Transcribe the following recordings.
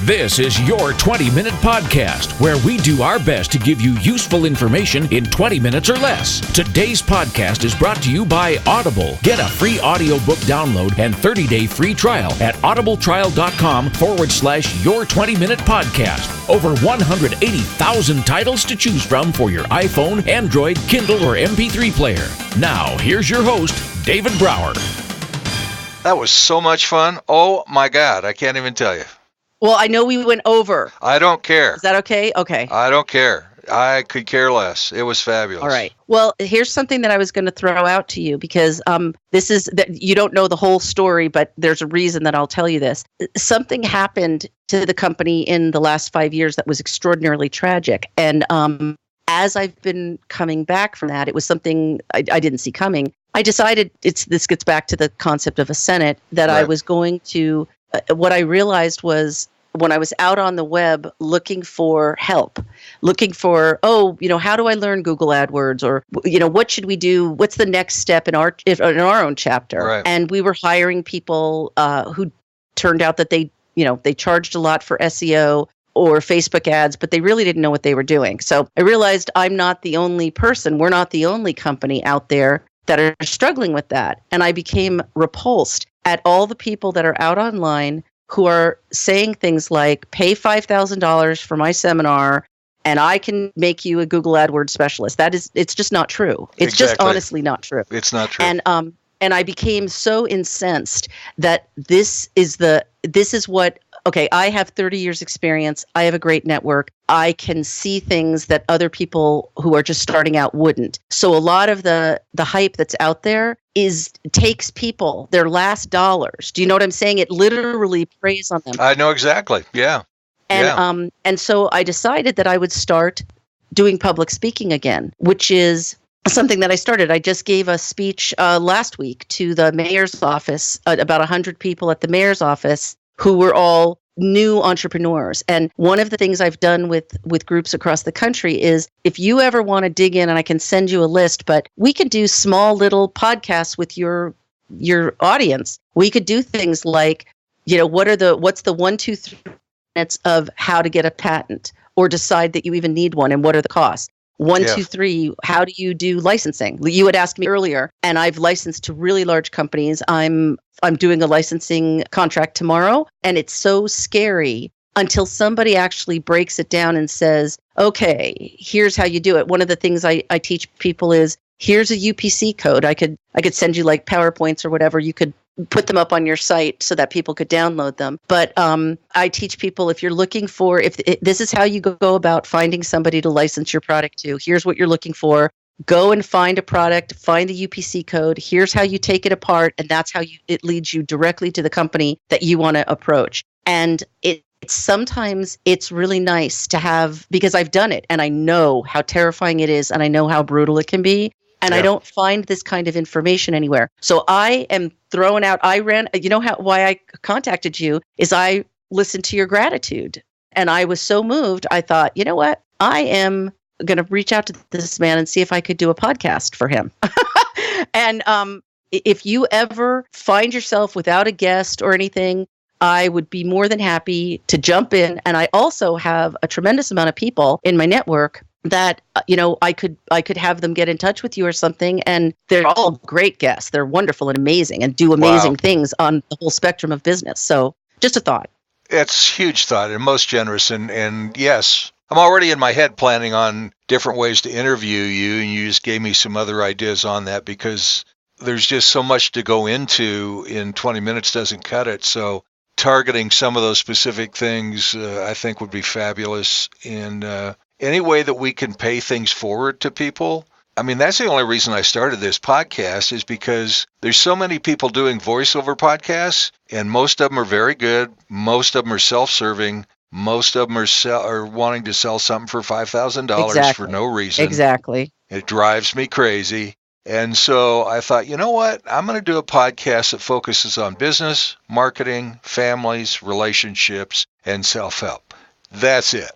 This is your 20-minute podcast, where we do our best to give you useful information in 20 minutes or less. Today's podcast is brought to you by Audible. Get a free audiobook download and 30-day free trial at audibletrial.com/your 20-minute podcast. Over 180,000 titles to choose from for your iPhone, Android, Kindle, or MP3 player. Now, here's your host, David Brower. That was so much fun. Oh my God, I can't even tell you. Well, I know we went over. I don't care. Is that okay? Okay. I don't care. I could care less. It was fabulous. All right. Well, here's something that I was going to throw out to you, because this is that you don't know the whole story, but there's a reason that I'll tell you this. Something happened to the company in the last 5 years that was extraordinarily tragic. And as I've been coming back from that, it was something I didn't see coming. I decided this gets back to the concept of a Senate, that Right. I was going to, what I realized was when I was out on the web looking for help, looking for, how do I learn Google AdWords, or, what should we do? What's the next step in our own chapter? Right. And we were hiring people who turned out that they charged a lot for SEO or Facebook ads, but they really didn't know what they were doing. So I realized I'm not the only person. We're not the only company out there that are struggling with that. And I became repulsed at all the people that are out online who are saying things like, pay $5,000 for my seminar and I can make you a Google AdWords specialist. It's just not true. It's just honestly not true. It's not true. And I became so incensed that this is what, okay, I have 30 years experience. I have a great network. I can see things that other people who are just starting out wouldn't. So a lot of the hype that's out there takes people their last dollars. Do you know what I'm saying? It literally preys on them. I know exactly. Yeah. And so I decided that I would start doing public speaking again, which is something that I started. I just gave a speech last week to the mayor's office, about 100 people at the mayor's office who were all new entrepreneurs. And one of the things I've done with groups across the country is, if you ever want to dig in, and I can send you a list, but we could do small little podcasts with your audience. We could do things like, what's the 1, 2, 3 minutes of how to get a patent or decide that you even need one, and what are the costs? 1, 2, 3, how do you do licensing? You had asked me earlier, and I've licensed to really large companies. I'm doing a licensing contract tomorrow, and it's so scary until somebody actually breaks it down and says, okay, here's how you do it. One of the things I teach people is, here's a UPC code. I could send you like PowerPoints or whatever. You could put them up on your site so that people could download them. But I teach people, if you're looking for, this is how you go about finding somebody to license your product to. Here's what you're looking for. Go and find a product, find the UPC code. Here's how you take it apart. And that's how it leads you directly to the company that you want to approach. And sometimes it's really nice to have, because I've done it and I know how terrifying it is and I know how brutal it can be. And I don't find this kind of information anywhere. So I am throwing out, why I contacted you is I listened to your gratitude. And I was so moved, I thought, you know what? I am going to reach out to this man and see if I could do a podcast for him. And if you ever find yourself without a guest or anything, I would be more than happy to jump in. And I also have a tremendous amount of people in my network that, I could have them get in touch with you or something. And they're all great guests. They're wonderful and amazing and do amazing things on the whole spectrum of business. So just a thought. It's a huge thought and most generous. And yes, I'm already in my head planning on different ways to interview you. And you just gave me some other ideas on that, because there's just so much to go into in 20 minutes doesn't cut it. So targeting some of those specific things, I think would be fabulous. And any way that we can pay things forward to people. I mean, that's the only reason I started this podcast, is because there's so many people doing voiceover podcasts, and most of them are very good. Most of them are self-serving. Most of them are wanting to sell something for $5,000 for no reason. Exactly. It drives me crazy. And so I thought, you know what? I'm going to do a podcast that focuses on business, marketing, families, relationships, and self-help. That's it.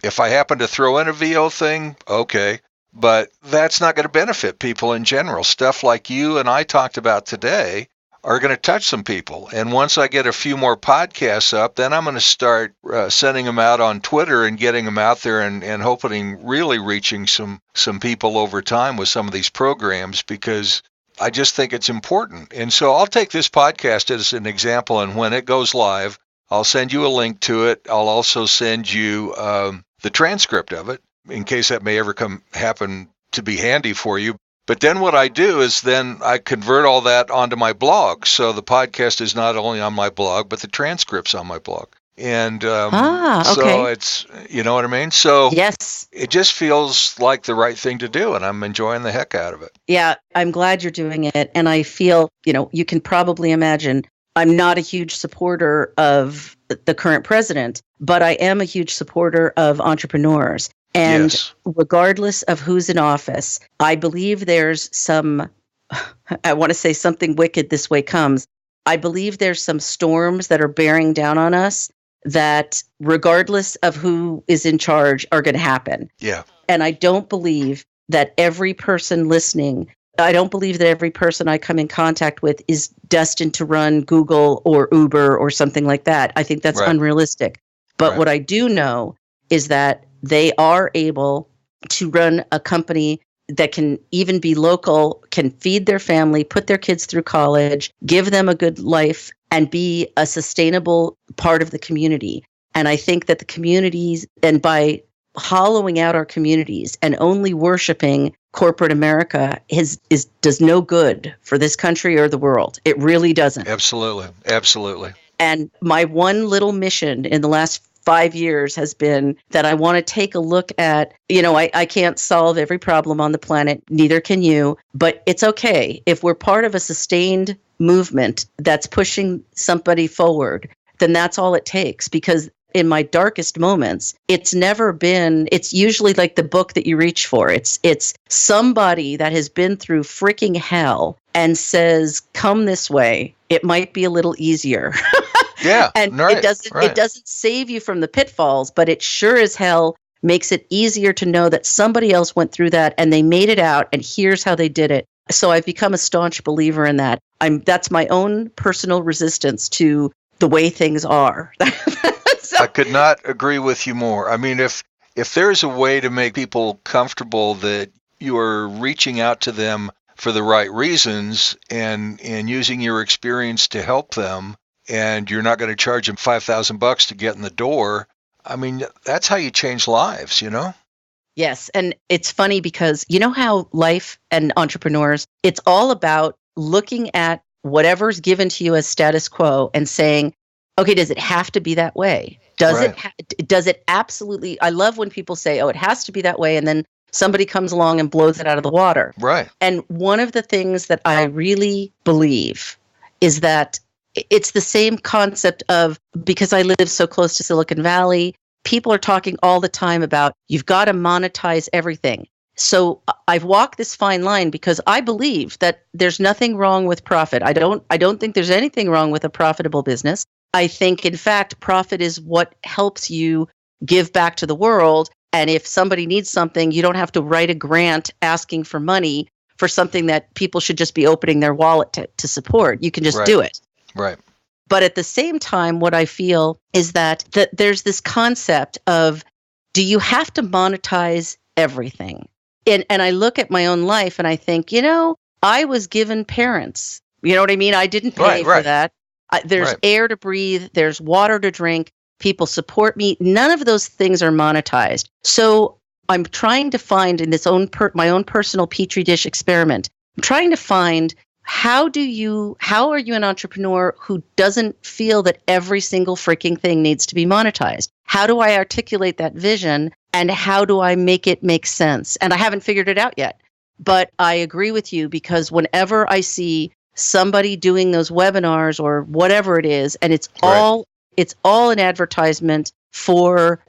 If I happen to throw in a VO thing, okay. But that's not going to benefit people in general. Stuff like you and I talked about today are going to touch some people. And once I get a few more podcasts up, then I'm going to start sending them out on Twitter and getting them out there and hoping really reaching some people over time with some of these programs, because I just think it's important. And so I'll take this podcast as an example, and when it goes live, I'll send you a link to it. I'll also send you the transcript of it in case that may ever happen to be handy for you. But then what I do is then I convert all that onto my blog. So the podcast is not only on my blog, but the transcript's on my blog. And so it's, you know what I mean? So yes, it just feels like the right thing to do, and I'm enjoying the heck out of it. Yeah, I'm glad you're doing it. And I feel, you can probably imagine I'm not a huge supporter of the current president, but I am a huge supporter of entrepreneurs. And yes. Regardless of who's in office, I believe there's I want to say something wicked this way comes. I believe there's some storms that are bearing down on us that regardless of who is in charge are going to happen. Yeah. And I don't believe that every person listening, I don't believe that every person I come in contact with is destined to run Google or Uber or something like that. I think that's unrealistic. But what I do know is that they are able to run a company that can even be local, can feed their family, put their kids through college, give them a good life, and be a sustainable part of the community. And I think that the communities, and by hollowing out our communities and only worshiping corporate America does no good for this country or the world. It really doesn't. Absolutely. Absolutely. And my one little mission in the last 5 years has been that I want to take a look at, I can't solve every problem on the planet, neither can you, but it's okay. If we're part of a sustained movement that's pushing somebody forward, then that's all it takes. Because in my darkest moments, it's usually like the book that you reach for. It's somebody that has been through freaking hell and says, come this way. It might be a little easier. Yeah. And it doesn't save you from the pitfalls, but it sure as hell makes it easier to know that somebody else went through that and they made it out, and here's how they did it. So I've become a staunch believer in that. That's my own personal resistance to the way things are. I could not agree with you more. I mean, if there's a way to make people comfortable that you are reaching out to them for the right reasons and using your experience to help them, and you're not going to charge them $5,000 to get in the door, I mean, that's how you change lives, Yes. And it's funny because you know how life and entrepreneurs, it's all about looking at whatever's given to you as status quo and saying, okay, does it have to be that way? Does it absolutely? I love when people say, oh, it has to be that way. And then somebody comes along and blows it out of the water. Right. And one of the things that I really believe is that it's the same concept of, because I live so close to Silicon Valley, people are talking all the time about you've got to monetize everything. So I've walked this fine line because I believe that there's nothing wrong with profit. I don't think there's anything wrong with a profitable business. I think, in fact, profit is what helps you give back to the world. And if somebody needs something, you don't have to write a grant asking for money for something that people should just be opening their wallet to support. You can just do it. Right. But at the same time, what I feel is that there's this concept of, do you have to monetize everything? And I look at my own life and I think, I was given parents. You know what I mean? I didn't pay for that. There's air to breathe. There's water to drink. People support me. None of those things are monetized. So I'm trying to find in this my own personal Petri dish experiment, I'm trying to find how are you an entrepreneur who doesn't feel that every single freaking thing needs to be monetized? How do I articulate that vision and how do I make it make sense? And I haven't figured it out yet, but I agree with you because whenever I see somebody doing those webinars or whatever it is, and it's all an advertisement for,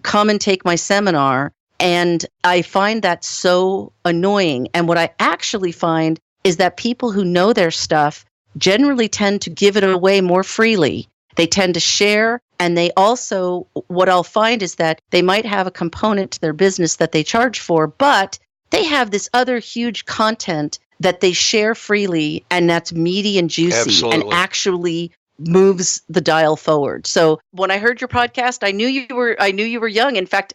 come and take my seminar. And I find that so annoying. And what I actually find is that people who know their stuff generally tend to give it away more freely. They tend to share. And they also, what I'll find is that they might have a component to their business that they charge for, but they have this other huge content that they share freely and that's meaty and juicy Absolutely. and actually moves the dial forward. So when I heard your podcast, I knew you were young. In fact,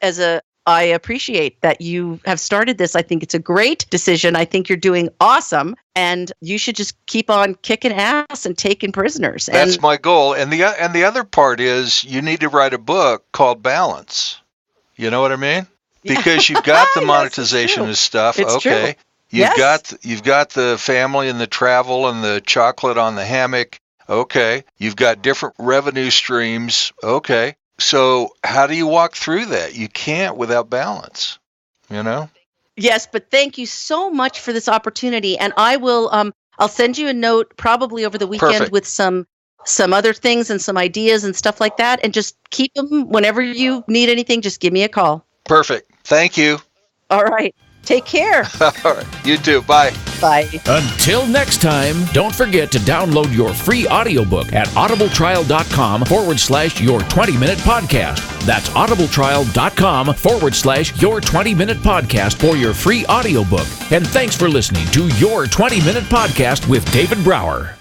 I appreciate that you have started this. I think it's a great decision. I think you're doing awesome, and you should just keep on kicking ass and taking prisoners. That's my goal. And the other part is you need to write a book called Balance. You know what I mean? Because you've got the monetization and stuff. It's okay. True. You've got the family and the travel and the chocolate on the hammock. Okay. You've got different revenue streams. Okay. So how do you walk through that? You can't without balance, you know? Yes, but thank you so much for this opportunity. And I will, I'll send you a note probably over the weekend Perfect. with some other things and some ideas and stuff like that. And just keep them whenever you need anything. Just give me a call. Perfect. Thank you. All right. Take care. All right. You too. Bye. Bye. Until next time, don't forget to download your free audiobook at audibletrial.com/your 20-minute podcast. That's audibletrial.com/your 20-minute podcast for your free audiobook. And thanks for listening to Your 20-Minute Podcast with David Brower.